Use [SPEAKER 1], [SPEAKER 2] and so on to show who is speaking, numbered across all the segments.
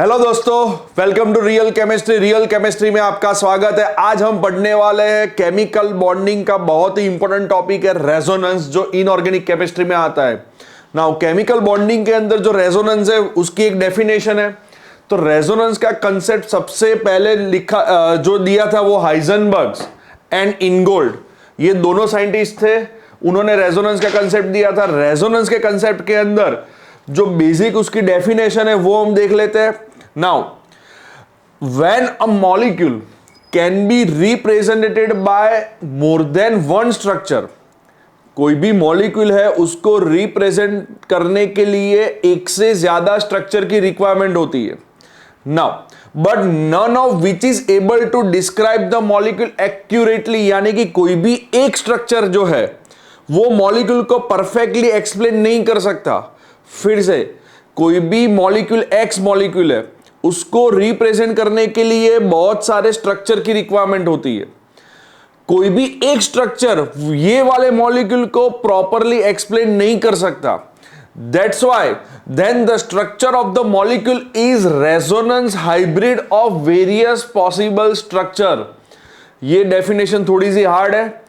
[SPEAKER 1] Hello दोस्तों, welcome to real chemistry. Real chemistry में आपका स्वागत है। आज हम पढ़ने वाले हैं केमिकल बॉन्डिंग का बहुत ही इंपॉर्टेंट टॉपिक है रेजोनेंस, जो इनऑर्गेनिक केमिस्ट्री में आता है। नाउ केमिकल बॉन्डिंग के अंदर जो रेजोनेंस है उसकी एक डेफिनेशन है। तो रेजोनेंस का कंसेप्ट सबसे पहले लिखा जो दिया था वो हाइजेनबर्ग एंड इनगोल्ड, ये दोनों साइंटिस्ट थे। उन्होंने रेजोनेंस का कंसेप्ट दिया था। रेजोनेंस के कंसेप्ट के अंदर जो बेसिक उसकी डेफिनेशन है वो हम देख लेते हैं। Now when a molecule can be represented by more than one structure, कोई भी मॉलिक्यूल है उसको रिप्रेजेंट करने के लिए एक से ज्यादा स्ट्रक्चर की रिक्वायरमेंट होती है। Now but none of which is able to describe the molecule accurately, यानी कि कोई भी एक स्ट्रक्चर जो है वो मॉलिक्यूल को परफेक्टली एक्सप्लेन नहीं कर सकता। फिर से कोई भी मॉलिक्यूल एक्स मॉलिक्यूल है उसको रिप्रेजेंट करने के लिए बहुत सारे स्ट्रक्चर की रिक्वायरमेंट होती है। कोई भी एक स्ट्रक्चर ये वाले मॉलिक्यूल को प्रॉपरली एक्सप्लेन नहीं कर सकता। That's why then the structure of the molecule is resonance hybrid of various possible structure. ये डेफिनेशन थोड़ी सी हार्ड है,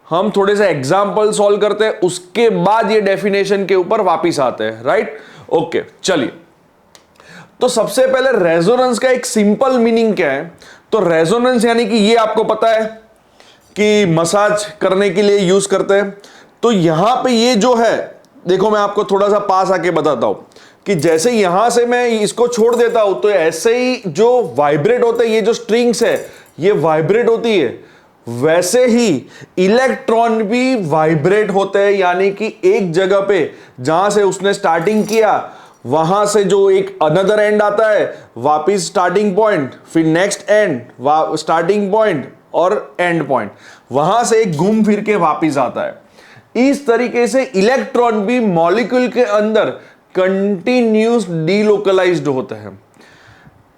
[SPEAKER 1] हम थोड़े से एग्जाम्पल सॉल्व करते हैं, उसके बाद ये डेफिनेशन के ऊपर वापिस आते हैं। राइट, ओके, चलिए। तो सबसे पहले रेजोनेंस का एक सिंपल मीनिंग क्या है। तो रेजोनेंस यानी कि ये आपको पता है कि मसाज करने के लिए यूज करते हैं। तो यहां पे ये जो है, देखो मैं आपको थोड़ा सा पास आके बताता हूं कि जैसे यहां से मैं इसको छोड़ देता हूं तो ऐसे ही जो वाइब्रेट होते हैं, ये जो स्ट्रिंग्स है ये वाइब्रेट होती है, वैसे ही इलेक्ट्रॉन भी वाइब्रेट होते हैं। यानी कि एक जगह पे जहां से उसने स्टार्टिंग किया वहां से जो एक अनदर एंड आता है, वापिस स्टार्टिंग पॉइंट, फिर नेक्स्ट एंड, स्टार्टिंग पॉइंट और एंड पॉइंट, वहां से एक घूम फिर के वापिस आता है। इस तरीके से इलेक्ट्रॉन भी मॉलिक्यूल के अंदर कंटिन्यूस डीलोकलाइज्ड होते हैं।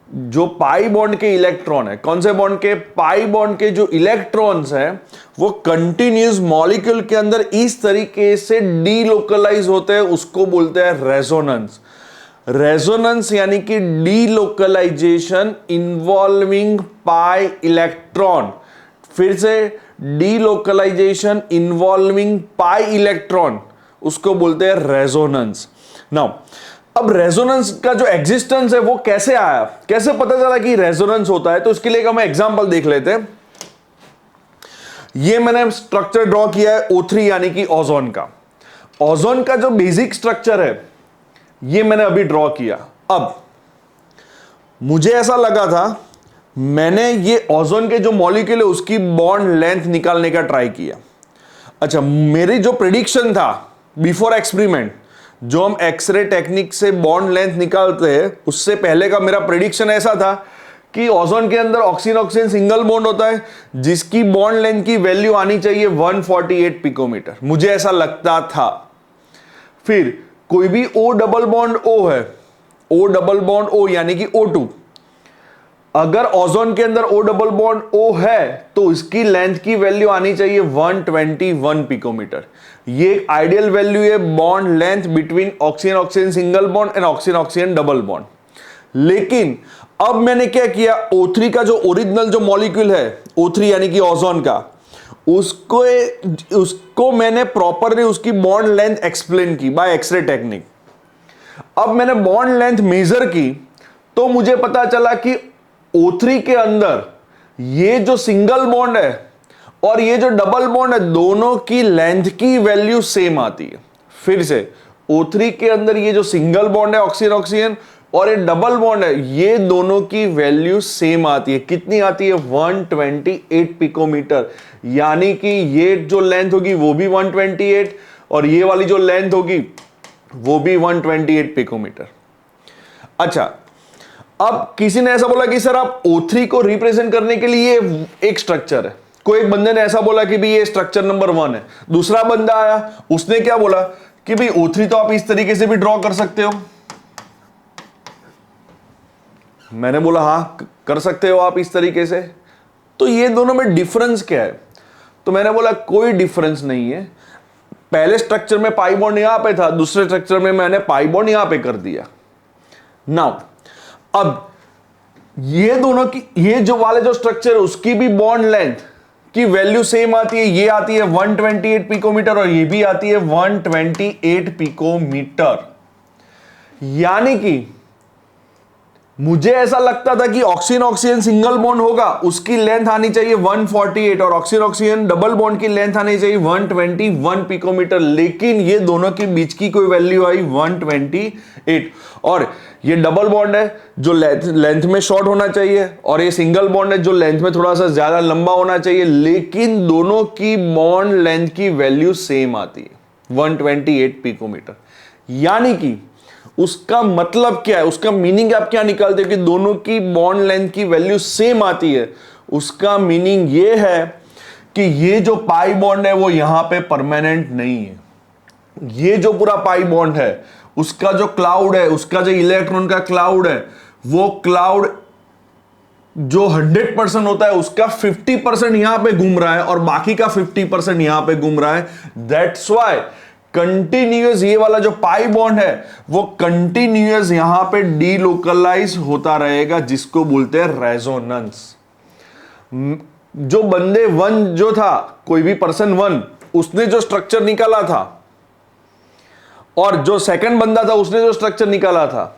[SPEAKER 1] जो पाई बॉन्ड के इलेक्ट्रॉन है, कौन से बॉन्ड के? पाई बॉन्ड के जो इलेक्ट्रॉन्स हैं वो कंटिन्यूस मॉलिक्यूल के अंदर इस तरीके से डीलोकलाइज होते हैं, उसको बोलते हैं रेजोनेंस। रेजोनेंस यानी कि डीलोकलाइजेशन इन्वॉल्विंग पाई इलेक्ट्रॉन। फिर से डीलोकलाइजेशन इन्वॉल्विंग पाई इलेक्ट्रॉन, उसको बोलते हैं रेजोनेंस। नाउ अब रेजोनेंस का जो एग्जिस्टेंस है वो कैसे आया, कैसे पता चला कि रेजोनेंस होता है, तो इसके लिए हम एग्जांपल देख लेते हैं। ये मैंने स्ट्रक्चर ड्रॉ किया है O3 यानी कि ओजोन का। ओजोन का जो बेसिक स्ट्रक्चर है ये मैंने अभी ड्रॉ किया। अब मुझे ऐसा लगा था, मैंने ये ओजोन के जो मॉलिक्यूल है उसकी बॉन्ड लेंथ निकालने का ट्राई किया। अच्छा, मेरी जो प्रेडिक्शन था बिफोर एक्सपेरिमेंट, जो हम एक्सरे टेक्निक से बॉन्ड लेंथ निकालते हैं, उससे पहले का मेरा प्रेडिक्शन ऐसा था कि ओजोन के अंदर ऑक्सीजन ऑक्सीजन सिंगल बॉन्ड होता है जिसकी बॉन्ड लेंथ की वैल्यू आनी चाहिए 148 पिकोमीटर, मुझे ऐसा लगता था। फिर कोई भी O डबल बॉन्ड O है, O डबल बॉन्ड O यानी कि O2, अगर ओजोन के अंदर O डबल बॉन्ड O है तो इसकी लेंथ की वैल्यू आनी चाहिए 121 पिकोमीटर। ये आइडियल वैल्यू है bond length between oxygen oxygen single bond and oxygen oxygen double bond. लेकिन अब मैंने क्या किया, O3 का जो ओरिजिनल जो मॉलिक्यूल है O3 यानी कि ओजोन का, उसको मैंने प्रॉपरली उसकी बॉन्ड लेंथ एक्सप्लेन की बाय एक्सरे टेक्निक। अब मैंने बॉन्ड लेंथ मेजर की तो मुझे पता चला कि O3 के अंदर ये जो सिंगल बॉन्ड है और ये जो डबल बॉन्ड है, दोनों की लेंथ की वैल्यू सेम आती है। फिर से O3 के अंदर ये जो सिंगल बॉन्ड है ऑक्सीजन ऑक्सीजन और ये डबल बॉन्ड है, ये दोनों की वैल्यू सेम आती है। कितनी आती है? 128 पिकोमीटर। यानी कि ये जो लेंथ होगी वो भी 128 और ये वाली जो लेंथ होगी वो भी 128 पिकोमीटर। अच्छा, अब किसी ने ऐसा बोला कि सर आप O3 को रिप्रेजेंट करने के लिए एक स्ट्रक्चर है। कोई एक बंदे ने ऐसा बोला कि भी ये स्ट्रक्चर नंबर 1 है। दूसरा बंदा आया, उसने क्या बोला कि भाई O3 तो आप इस तरीके से भी ड्रॉ कर सकते हो। मैंने बोला हाँ कर सकते हो आप इस तरीके से। तो ये दोनों में डिफरेंस क्या है? तो मैंने बोला कोई डिफरेंस नहीं है। पहले स्ट्रक्चर में पाई बॉन्ड यहां पे था, दूसरे स्ट्रक्चर में मैंने पाई बॉन्ड यहां पे कर दिया। नाउ अब ये दोनों की, ये जो वाले जो स्ट्रक्चर है उसकी भी बॉन्ड लेंथ की वैल्यू सेम आती है, ये आती है 128 पिकोमीटर और ये भी आती है 128 पिकोमीटर। यानी कि मुझे ऐसा लगता था कि ऑक्सीजन ऑक्सीजन सिंगल बॉन्ड होगा, उसकी लेंथ आनी चाहिए 148 और ऑक्सीजन ऑक्सीजन डबल बॉन्ड की लेंथ आनी चाहिए 121 पिकोमीटर, लेकिन ये दोनों के बीच की कोई वैल्यू आई 128। और ये डबल बॉन्ड है जो लेंथ में शॉर्ट होना चाहिए और ये सिंगल बॉन्ड है जो लेंथ में थोड़ा सा ज्यादा लंबा होना चाहिए, लेकिन दोनों की बॉन्ड लेंथ की वैल्यू सेम आती है 128 पिकोमीटर। यानी कि उसका मतलब क्या है, उसका मीनिंग आप क्या निकालते हो कि दोनों की बॉन्ड लेंथ की वैल्यू सेम आती है? उसका मीनिंग ये है कि ये जो पाई बॉन्ड है वो यहां पे परमानेंट नहीं है। ये जो पूरा पाई बॉन्ड है उसका जो क्लाउड है, उसका जो इलेक्ट्रॉन का क्लाउड है, वो क्लाउड जो 100% होता है उसका 50% यहां पे घूम रहा है और बाकी का 50% यहां पे घूम रहा है। दैट्स व्हाई कंटिन्यूअस ये वाला जो पाई बॉन्ड है वो कंटिन्यूअस यहां पे डीलोकलाइज होता रहेगा, जिसको बोलते हैं रेजोनेंस। जो बंदे वन जो था, कोई भी पर्सन वन, उसने जो स्ट्रक्चर निकाला था और जो सेकंड बंदा था उसने जो स्ट्रक्चर निकाला था,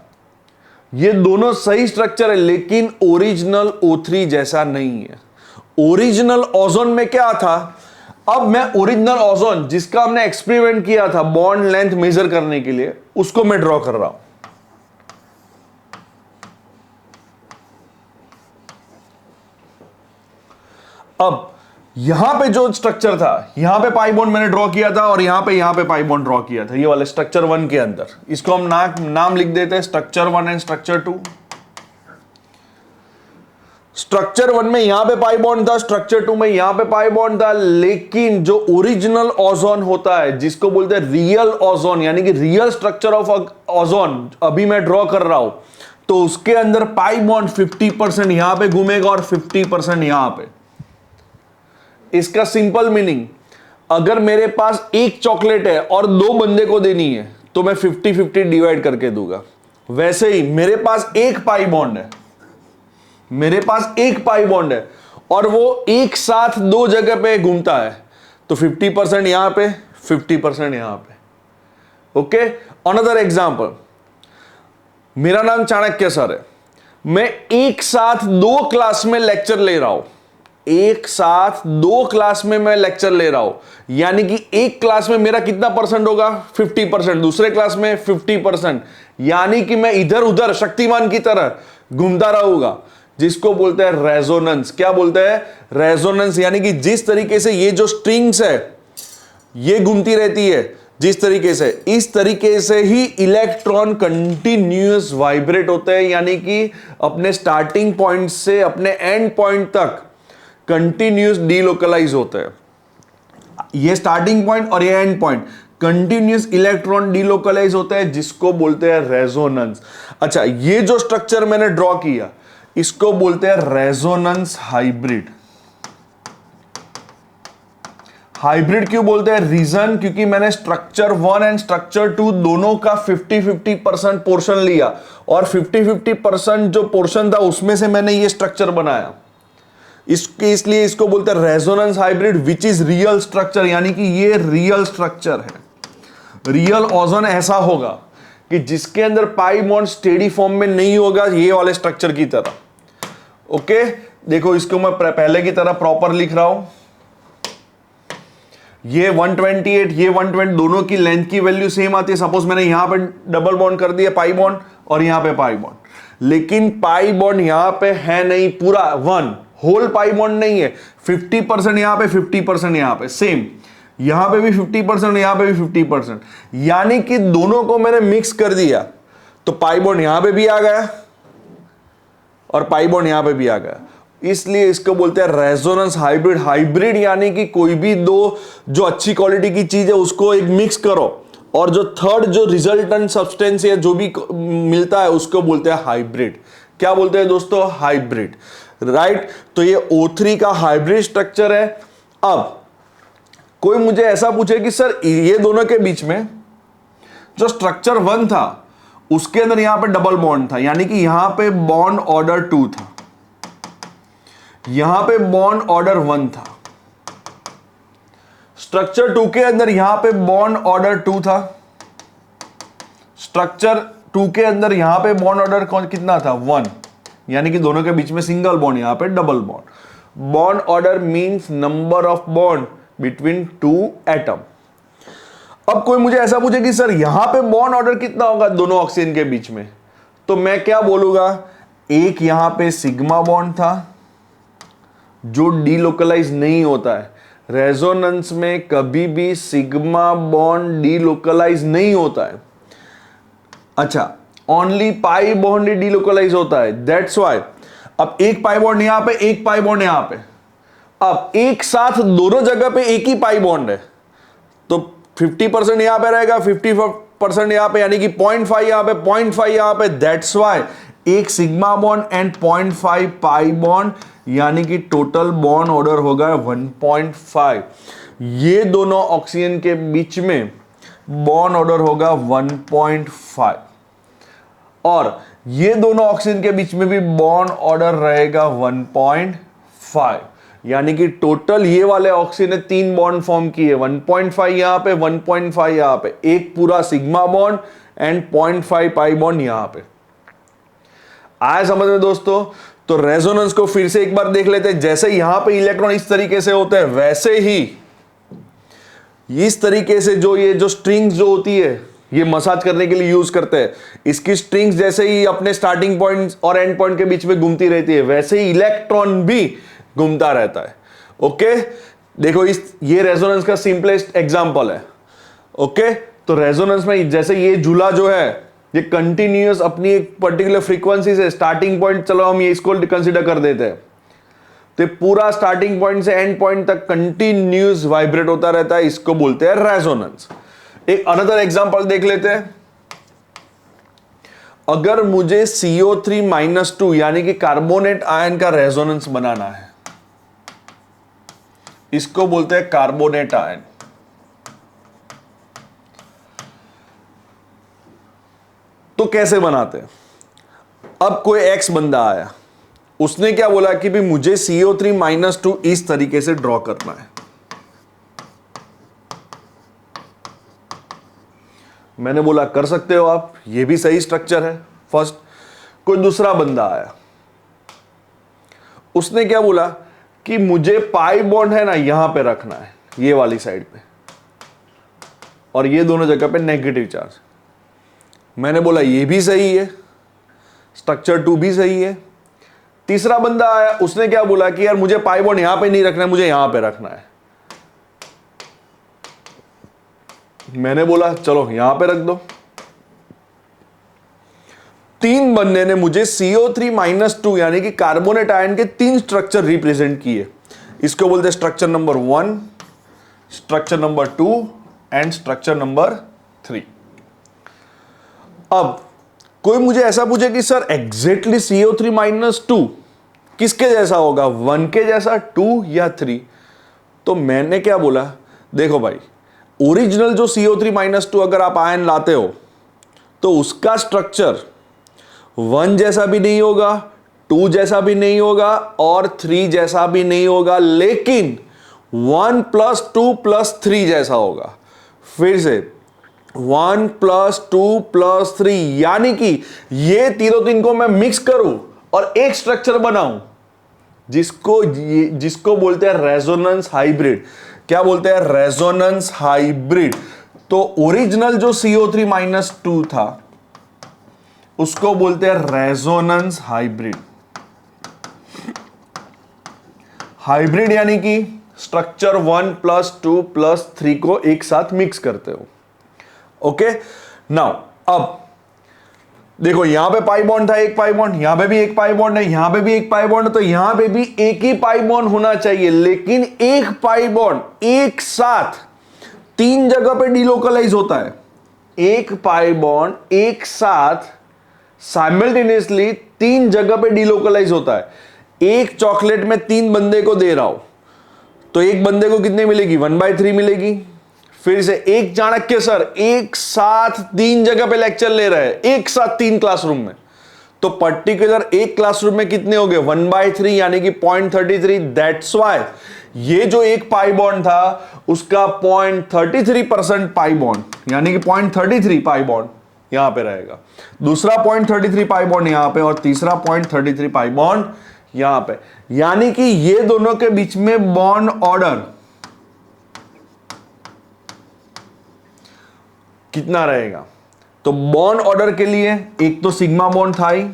[SPEAKER 1] ये दोनों सही स्ट्रक्चर है, लेकिन ओरिजिनल O3 जैसा नहीं है। ओरिजिनल ओजोन में क्या था? अब मैं ओरिजिनल ओजोन जिसका हमने एक्सपेरिमेंट किया था बॉन्ड लेंथ मेजर करने के लिए, उसको मैं ड्रॉ कर रहा हूं। अब यहां पे जो स्ट्रक्चर था, यहां पे पाई बॉन्ड मैंने ड्रॉ किया था और यहां पे पाई बॉन्ड ड्रॉ किया था, ये वाले स्ट्रक्चर 1 के अंदर। इसको हम नाम लिख देते हैं स्ट्रक्चर 1 एंड स्ट्रक्चर 2। स्ट्रक्चर 1 में यहां पे पाई बॉन्ड था, स्ट्रक्चर 2 में यहां पे पाई बॉन्ड था, लेकिन जो ओरिजिनल ओजोन होता है जिसको बोलते हैं रियल ओजोन, यानी कि रियल स्ट्रक्चर ऑफ ओजोन अभी मैं ड्रॉ कर रहा हूं, तो उसके अंदर पाई बॉन्ड 50% यहां पे घूमेगा और 50% यहां पे। इसका सिंपल मीनिंग, अगर मेरे पास एक चॉकलेट है और 2 बंदे को देनी है तो मैं 50-50 डिवाइड करके दूंगा। वैसे ही मेरे पास एक पाई बॉन्ड है, मेरे पास एक पाई बॉन्ड है और वो एक साथ 2 जगह पे घूमता है, तो 50% यहां पे, 50% यहां पे। ओके, अनदर एग्जांपल, मेरा नाम चाणक्य सर है, मैं एक साथ 2 क्लास में लेक्चर ले रहा हूं, एक साथ 2 क्लास में मैं लेक्चर ले रहा हूं, यानी कि एक क्लास में मेरा कितना परसेंट होगा? 50%, दूसरे क्लास में 50%, यानी कि मैं इधर उधर शक्तिमान की तरह घूमता रहूंगा, जिसको बोलते हैं रेजोनेंस। क्या बोलते हैं? रेजोनेंस। यानी कि जिस तरीके से ये जो स्ट्रिंग्स है ये घूमती रहती है, जिस तरीके से, इस तरीके से ही इलेक्ट्रॉन कंटिन्यूअस वाइब्रेट होते हैं, यानी कि अपने स्टार्टिंग पॉइंट से अपने एंड पॉइंट तक कंटिन्यूअस डीलोकलाइज होते हैं। ये स्टार्टिंग पॉइंट और ये end point continuous electron delocalise होते हैं, जिसको बोलते हैं रेजोनेंस। अच्छा, ये जो स्ट्रक्चर मैंने ड्रॉ किया इसको बोलते हैं रेजोनेंस हाइब्रिड। हाइब्रिड क्यों बोलते हैं? रीजन, क्योंकि मैंने स्ट्रक्चर 1 एंड स्ट्रक्चर 2 दोनों का 50-50% पोर्शन लिया और 50-50% जो पोर्शन था उसमें से मैंने ये स्ट्रक्चर बनाया। इसलिए इसको बोलते हैं resonance hybrid, which is real structure, यानी कि ये रियल स्ट्रक्चर है। रियल ओजोन ऐसा होगा कि जिसके अंदर पाई बॉन्ड स्टेडी फॉर्म में नहीं होगा, ये वाले स्ट्रक्चर की तरह। ओके, देखो इसको मैं पहले की तरह प्रॉपर लिख रहा हूं। ये 128, ये 120, दोनों की लेंथ की वैल्यू सेम आती है। सपोज मैंने यहां पे डबल बॉन्ड कर दिया पाई बॉन्ड और यहां पे पाई बॉन्ड, लेकिन पाई बॉन्ड यहां पे है नहीं, पूरा 1 होल पाई बॉन्ड नहीं है। 50% यहां पे, 50% यहां पे, सेम यहां पे भी 50%, यहां पे भी 50%, यानी कि दोनों को मैंने मिक्स कर दिया तो पाई बॉन्ड यहां पे भी आ गया और पाई बॉन्ड यहां पे भी आ गया। इसलिए इसको बोलते हैं रेजोनेंस हाइब्रिड। हाइब्रिड यानी कि कोई भी 2 जो अच्छी क्वालिटी की चीज है उसको एक मिक्स करो और जो थर्ड जो रिजल्टेंट सब्सटेंस है जो भी मिलता है उसको बोलते हैं हाइब्रिड। क्या बोलते हैं दोस्तों? Hybrid, right. तो ये O3 का हाइब्रिड स्ट्रक्चर है। अब कोई मुझे ऐसा पूछे कि सर ये दोनों के बीच में जो स्ट्रक्चर 1 था उसके अंदर यहां पे डबल बॉन्ड था, यानी कि यहां पे बॉन्ड ऑर्डर 2 था, यहां पे बॉन्ड ऑर्डर 1 था। स्ट्रक्चर 2 के अंदर यहां पे बॉन्ड ऑर्डर 2 था, स्ट्रक्चर 2 के अंदर यहां पे बॉन्ड ऑर्डर कितना था 1, यानी कि दोनों के बीच में सिंगल बॉन्ड, यहां पे double bond. Bond order means number of bond between 2 atom. अब कोई मुझे ऐसा पूछे कि सर यहां पे बॉन्ड ऑर्डर कितना होगा दोनों ऑक्सीजन के बीच में, तो मैं क्या बोलूंगा, एक यहां पे सिग्मा बॉन्ड था जो डीलोकलाइज नहीं होता है। रेजोनेंस में कभी भी सिग्मा बॉन्ड डीलोकलाइज नहीं होता है। अच्छा, ओनली पाई बॉन्ड ही डीलोकलाइज होता है, दैट्स व्हाई। अब एक पाई बॉन्ड यहां पे, एक पाई बॉन्ड यहां पे, अब एक साथ दोनों जगह पे एक ही पाई बॉन्ड है, तो 50% यहां पे रहेगा, 50% यहां पे, यानी कि 0.5 यहां पे, 0.5 यहां पे, दैट्स व्हाई एक sigma bond and 0.5 pi bond, यानी कि टोटल बॉन्ड ऑर्डर होगा 1.5। ये दोनों ऑक्सीजन के बीच में बॉन्ड ऑर्डर होगा 1.5 और ये दोनों ऑक्सीजन के बीच में भी बॉन्ड ऑर्डर रहेगा 1.5, यानी कि टोटल ये वाले ऑक्सीजन ने 3 बॉन्ड फॉर्म किए, 1.5 यहां पे, 1.5 यहां पे, एक पूरा sigma bond and 0.5 pi bond यहां पे। आया समझ में दोस्तों? तो रेजोनेंस को फिर से एक बार देख लेते हैं। जैसे यहां पे इलेक्ट्रॉन इस तरीके से होते हैं, वैसे ही इस तरीके से जो स्ट्रिंग्स जो होती है, ये मसाज करने के लिए यूज करते हैं, इसकी स्ट्रिंग्स जैसे ही अपने स्टार्टिंग पॉइंट और एंड पॉइंट के बीच में घूमती रहती है, वैसे ही इलेक्ट्रॉन भी घूमता रहता है। ओके, देखो ये रेजोनेंस का सिंपलेस्ट एग्जांपल है। ओके, तो रेजोनेंस में जैसे ये झूला जो है, ये कंटिन्यूअस अपनी एक पर्टिकुलर फ्रीक्वेंसी से स्टार्टिंग पॉइंट, चलो हम ये इसको कंसीडर कर देते हैं, तो पूरा स्टार्टिंग पॉइंट से एंड पॉइंट तक कंटिन्यूअस वाइब्रेट होता रहता है, इसको बोलते हैं रेजोनेंस। एक अनदर एग्जांपल देख लेते हैं। अगर मुझे CO3-2 यानी कि कार्बोनेट आयन का रेजोनेंस बनाना है, इसको बोलते हैं कार्बोनेट आयन। तो कैसे बनाते हैं? अब कोई एक्स बंदा आया, उसने क्या बोला कि भी मुझे CO3-2 इस तरीके से ड्रॉ करना है। मैंने बोला कर सकते हो आप, ये भी सही स्ट्रक्चर है। फर्स्ट, कोई दूसरा बंदा आया, उसने क्या बोला कि मुझे पाई बॉन्ड है ना यहां पे रखना है, ये वाली साइड पे, और ये दोनों जगह पे नेगेटिव चार्ज। मैंने बोला ये भी सही है, स्ट्रक्चर 2 भी सही है। तीसरा बंदा आया, उसने क्या बोला कि यार मुझे पाई बॉन्ड यहां पे नहीं रखना है, मुझे यहां पे रखना है। मैंने बोला चलो यहां पे रख दो। 3 बंदे ने मुझे CO3-2 यानी कि कार्बोनेट आयन के 3 स्ट्रक्चर रिप्रेजेंट किए। इसको बोलते हैं structure number 1, structure number 2 and structure number 3। अब कोई मुझे ऐसा पूछे कि सर एग्जैक्टली CO3-2 किसके जैसा होगा, 1 के जैसा, 2 या 3? तो मैंने क्या बोला, देखो भाई, ओरिजिनल जो CO3-2 अगर आप आयन लाते हो तो उसका स्ट्रक्चर 1 जैसा भी नहीं होगा, 2 जैसा भी नहीं होगा और 3 जैसा भी नहीं होगा, लेकिन 1 + 2 + 3 जैसा होगा। फिर से 1 + 2 + 3, यानी कि ये तीन को मैं मिक्स करूं और एक स्ट्रक्चर बनाऊं, जिसको बोलते हैं रेजोनेंस हाइब्रिड। क्या बोलते हैं? Resonance hybrid. तो ओरिजिनल जो CO3-2 था उसको बोलते हैं रेजोनेंस हाइब्रिड। हाइब्रिड यानी कि स्ट्रक्चर 1 + 2 + 3 को एक साथ मिक्स करते हो। ओके, नाउ अब देखो, यहां पे पाई बॉन्ड था, एक पाई बॉन्ड, यहां पे भी एक पाई बॉन्ड है, यहां पे भी एक पाई बॉन्ड है, तो यहां पे भी एक ही पाई बॉन्ड होना चाहिए, लेकिन एक पाई बॉन्ड एक साथ 3 जगह पे डिलोकलाइज होता है। एक पाई बॉन्ड एक साथ साइमल्टेनियसली 3 जगह पे डिलोकलाइज होता है। एक चॉकलेट में 3 बंदे को दे रहा हूं, तो एक बंदे को कितने मिलेगी? 1/3 मिलेगी। फिर से एक चाणक्य सर एक साथ 3 जगह पे लेक्चर ले रहे हैं, एक साथ 3 क्लासरूम में, तो पर्टिकुलर एक क्लासरूम में कितने हो गए 1/3 यानी कि 0.33। दैट्स वाई ये जो एक पाई बॉन्ड था उसका 0.33% पाई बॉन्ड यानी कि 0.33 पाई बॉन्ड यहां पे रहेगा, दूसरा 0.33 पाई बॉन्ड यहां पे और तीसरा 0.33 पाई बॉन्ड यहां पे, यानी कि ये दोनों के बीच में बॉन्ड ऑर्डर कितना रहेगा। तो बॉन्ड ऑर्डर के लिए एक तो सिग्मा बॉन्ड था ही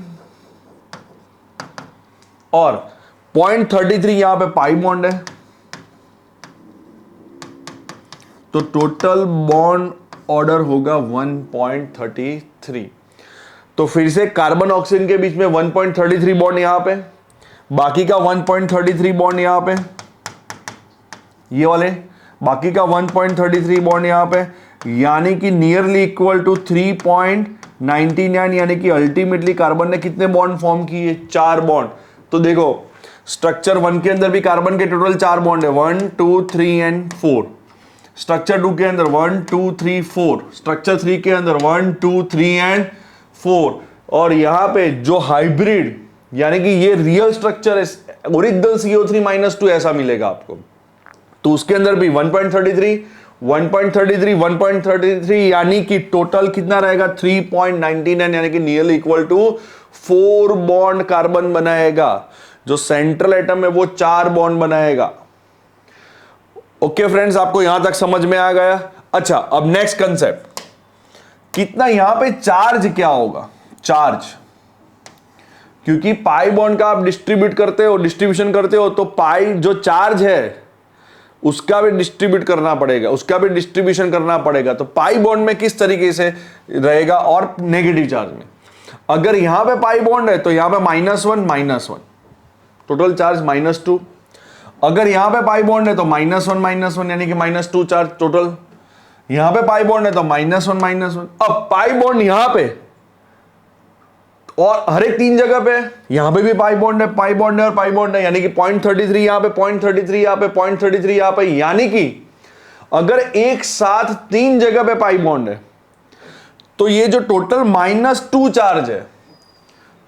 [SPEAKER 1] और 0.33 यहां पे पाई बॉन्ड है, तो टोटल बॉन्ड ऑर्डर होगा 1.33। तो फिर से कार्बन ऑक्सीजन के बीच में 1.33 बॉन्ड यहां पे, बाकी का 1.33 बॉन्ड यहां पे, ये वाले बाकी का 1.33 बॉन्ड यहां पे, यानी कि नियरली इक्वल टू 3.99, यानी कि अल्टीमेटली कार्बन ने कितने बॉन्ड फॉर्म किए 4 बॉन्ड। तो देखो स्ट्रक्चर 1 के अंदर भी कार्बन के टोटल 4 बॉन्ड है 1 2 3 एंड 4, स्ट्रक्चर 2 के अंदर 1 2 3 4, स्ट्रक्चर 3 के अंदर 1 2 3 एंड 4, और यहां पे जो हाइब्रिड यानी कि ये रियल स्ट्रक्चर है ओरिजिनल CO3 - 2 ऐसा मिलेगा आपको, तो उसके अंदर भी 1.33 1.33 1.33 यानी कि टोटल कितना रहेगा 3.99, यानी कि nearly equal to 4 bond carbon बनाएगा, जो सेंट्रल एटम है वो 4 बॉन्ड बनाएगा। ओके फ्रेंड्स, आपको यहां तक समझ में आ गया। अच्छा, अब नेक्स्ट कंसेप्ट, कितना यहां पे चार्ज क्या होगा, चार्ज, क्योंकि पाई बॉन्ड का आप डिस्ट्रीब्यूट करते हो, डिस्ट्रीब्यूशन करते हो, तो पाई जो चार्ज है उसका भी डिस्ट्रीब्यूट करना पड़ेगा, उसका भी डिस्ट्रीब्यूशन करना पड़ेगा। तो पाई बॉन्ड में किस तरीके से रहेगा और नेगेटिव चार्ज में, अगर यहां पे पाई बॉन्ड है तो यहां पे -1 टोटल चार्ज -2, अगर यहां पे पाई बॉन्ड है तो -1 यानी कि -2 चार्ज टोटल, यहां पे पाई बॉन्ड है तो -1 अब पाई बॉन्ड यहां पे और हर एक 3 जगह पे, यहां पे भी पाई बॉन्ड है, पाई बॉन्ड है और पाई बॉन्ड है, यानी कि 0.33 यहां पे 0.33 यहां पे 0.33 यहां पे, यानी कि अगर एक साथ 3 जगह पे पाई बॉन्ड है तो ये जो टोटल -2 चार्ज है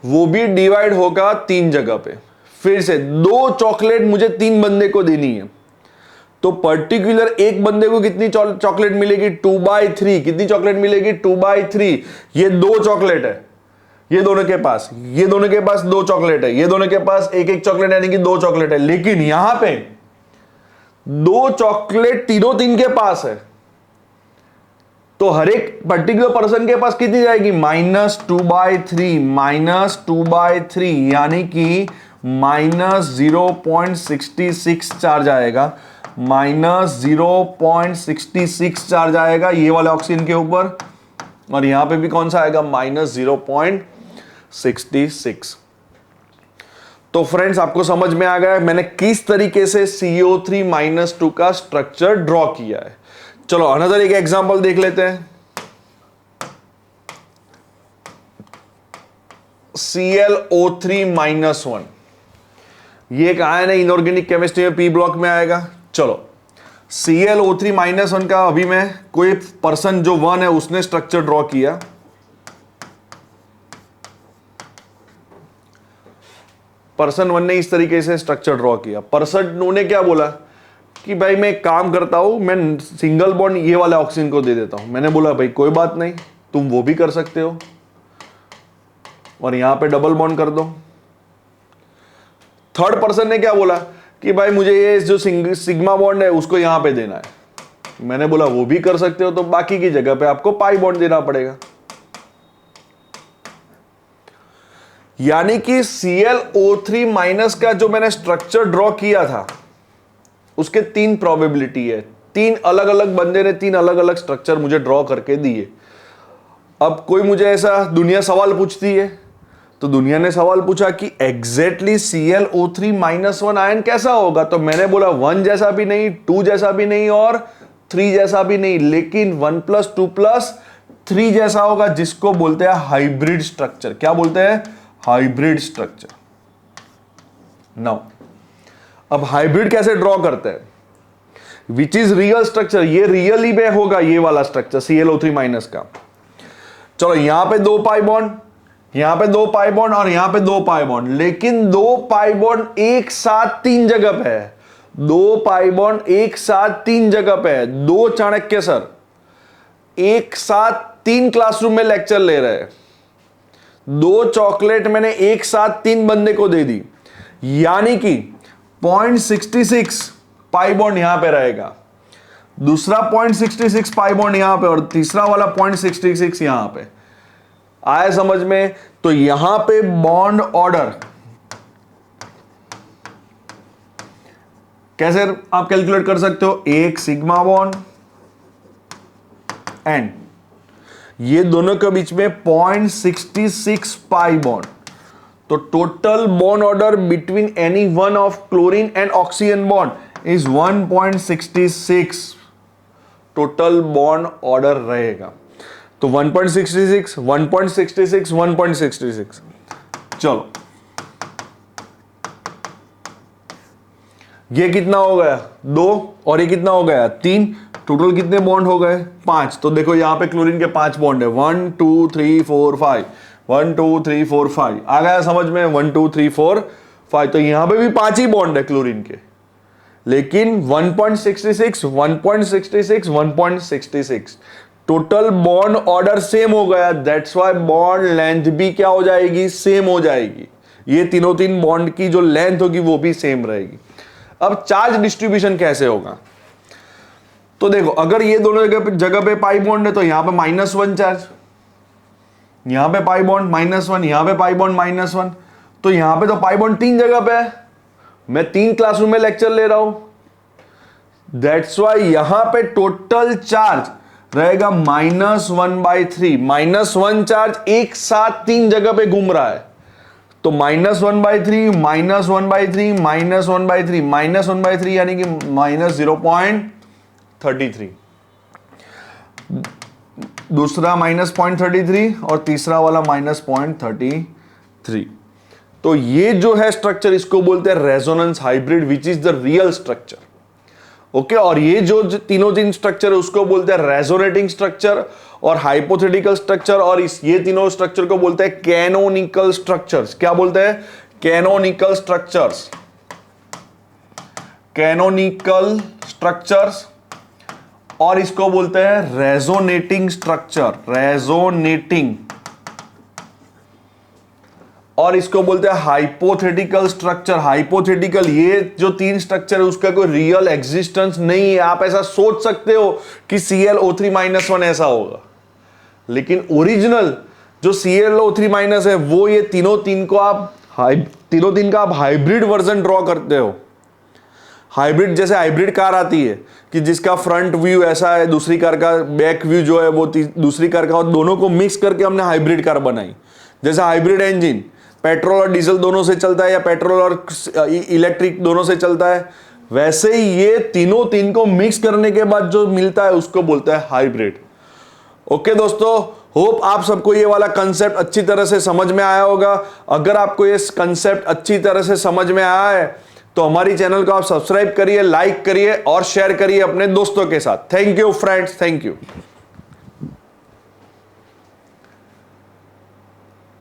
[SPEAKER 1] वो भी डिवाइड होगा 3 जगह पे। फिर से 2 चॉकलेट मुझे 3 बंदे को देनी है, तो पर्टिकुलर एक बंदे को कितनी चॉकलेट मिलेगी 2/3, कितनी चॉकलेट मिलेगी 2/3, ये 2 चॉकलेट है, ये दोनों के पास, ये दोनों के पास 2 चॉकलेट है, ये दोनों के पास एक चॉकलेट यानी कि 2 चॉकलेट है, लेकिन यहां पे 2 चॉकलेट तीनों 3 के पास है, तो हर एक पर्टिकुलर पर्सन के पास कितनी जाएगी -2/3 यानी कि -0.66 चार्ज आएगा, -0.66 चार्ज आएगा ये वाले ऑक्सीजन के ऊपर, और यहां पे भी कौन सा आएगा -0.66। तो फ्रेंड्स, आपको समझ में आ गया मैंने किस तरीके से CO3 - 2 का स्ट्रक्चर ड्रॉ किया है। चलो अनदर एक एग्जांपल देख लेते हैं, ClO3 - 1, ये एक आयन है इनऑर्गेनिक केमिस्ट्री में, P ब्लॉक में आएगा। चलो ClO3 - 1 का अभी मैं कोई पर्सन जो 1 है उसने स्ट्रक्चर ड्रॉ किया, पर्सन 1 ने इस तरीके से स्ट्रक्चर ड्रॉ किया, पर्सन 2 ने क्या बोला कि भाई मैं एक काम करता हूं, मैं सिंगल बॉन्ड ये वाले ऑक्सीजन को दे देता हूं। मैंने बोला भाई कोई बात नहीं, तुम वो भी कर सकते हो और यहां पे डबल बॉन्ड कर दो। थर्ड पर्सन ने क्या बोला कि भाई मुझे ये जो सिग्मा बॉन्ड है उसको यहां पे देना है। मैंने बोला वो भी कर सकते हो, तो बाकी की जगह पे आपको पाई बॉन्ड देना पड़ेगा। यानी कि ClO3- का जो मैंने स्ट्रक्चर ड्रॉ किया था उसके 3 प्रोबेबिलिटी है, 3 अलग अलग बंदे ने 3 अलग अलग स्ट्रक्चर मुझे ड्रॉ करके दिए। अब कोई मुझे ऐसा दुनिया सवाल पूछती है, तो दुनिया ने सवाल पूछा कि एग्जैक्टली ClO3 - 1 आयन कैसा होगा, तो मैंने बोला 1 जैसा भी नहीं, 2 जैसा भी नहीं और 3 जैसा भी नहीं, लेकिन 1 + 2 + 3 जैसा होगा, जिसको बोलते हैं हाइब्रिड स्ट्रक्चर। क्या बोलते हैं? Hybrid structure. नाउ अब हाइब्रिड कैसे ड्रॉ करते हैं, विच इज रियल स्ट्रक्चर, ये रियली में होगा ये वाला स्ट्रक्चर ClO3 माइनस का। चलो यहां पे 2 पाई बॉन्ड, यहां पे 2 पाई बॉन्ड और यहां पे 2 पाई बॉन्ड, लेकिन 2 पाई बॉन्ड एक साथ 3 जगह पे है। 2 पाई बॉन्ड एक साथ 3 जगह पे है। 2 चाणक्य सर एक साथ 3 क्लासरूम में लेक्चर ले रहे हैं। 2 चॉकलेट मैंने एक साथ 3 बंदे को दे दी, यानी कि 0.66 पाई बॉन्ड यहां पे रहेगा, दूसरा 0.66 पाई बॉन्ड यहां पे और तीसरा वाला 0.66 यहां पे। आया समझ में? तो यहां पे बॉन्ड ऑर्डर कैसे आप कैलकुलेट कर सकते हो? एक सिग्मा बॉन्ड एंड ये दोनों के बीच में 0.66 पाई बॉन्ड, तो total bond order between any one of chlorine and oxygen bond is 1.66 total bond order रहेगा। तो 1.66 1.66 1.66। चलो ये कितना हो गया? 2 और ये कितना हो गया? 3। टोटल कितने बॉन्ड हो गए? 5। तो देखो यहां पे क्लोरीन के 5 बॉन्ड है, 1 2 3 4 5, 1 2 3 4 5। आ गया समझ में? 1 2 3 4 5। तो यहां पे भी 5 ही बॉन्ड है क्लोरीन के, लेकिन 1.66 1.66 1.66 टोटल बॉन्ड ऑर्डर सेम हो गया। दैट्स व्हाई बॉन्ड लेंथ भी क्या हो जाएगी? सेम हो जाएगी। ये तीनों बॉन्ड की जो लेंथ होगी वो भी सेम रहेगी। अब चार्ज डिस्ट्रीब्यूशन कैसे होगा? तो देखो अगर ये दोनों जगह पे पाई बॉन्ड है तो यहां पे -1 चार्ज, यहां पे पाई बॉन्ड -1, यहां पे पाई बॉन्ड -1, तो यहां पे तो पाई बॉन्ड 3 जगह पे है। मैं 3 क्लासरूम में लेक्चर ले रहा हूं, दैट्स व्हाई यहां पे टोटल चार्ज रहेगा -1/3। -1 चार्ज एक साथ 3 जगह पे घूम रहा है, तो -1/3 -1/3 -1/3 -1/3 यानी कि -0.33, दूसरा -0.33 और तीसरा वाला -0.33। तो ये जो है स्ट्रक्चर इसको बोलते हैं resonance hybrid, which is the real structure. Okay, और ये जो तीन स्ट्रक्चर है उसको बोलते हैं रेजोनेटिंग स्ट्रक्चर और हाइपोथेटिकल स्ट्रक्चर, और ये तीनों स्ट्रक्चर को बोलते हैं कैनोनिकल स्ट्रक्चर्स। क्या बोलते हैं? Canonical structures. कैनोनिकल स्ट्रक्चर्स, और इसको बोलते हैं रेजोनेटिंग स्ट्रक्चर, रेजोनेटिंग, और इसको बोलते हैं हाइपोथेटिकल स्ट्रक्चर। हाइपोथेटिकल, ये जो 3 स्ट्रक्चर है उसका कोई रियल एग्जिस्टेंस नहीं है। आप ऐसा सोच सकते हो कि ClO3- ऐसा होगा, लेकिन ओरिजिनल जो ClO3- है वो ये तीनों का आप हाइब्रिड वर्जन ड्रॉ करते हो। हाइब्रिड, जैसे हाइब्रिड कार आती है कि जिसका फ्रंट व्यू ऐसा है, दूसरी कार का बैक व्यू जो है वो दूसरी कार का, और दोनों को मिक्स करके हमने हाइब्रिड कार बनाई। जैसे हाइब्रिड इंजन पेट्रोल और डीजल दोनों से चलता है, या पेट्रोल और इलेक्ट्रिक दोनों से चलता है, वैसे ही ये तीन को मिक्स करने के बाद जो मिलता है उसको बोलता है हाइब्रिड। ओके दोस्तों, होप आप सबको ये वाला कंसेप्ट अच्छी तरह से समझ में आया होगा। अगर आपको ये कंसेप्ट अच्छी तरह से समझ में आया है तो हमारी चैनल को आप सब्सक्राइब करिए, लाइक करिए और शेयर करिए अपने दोस्तों के साथ। Thank you friends, thank you.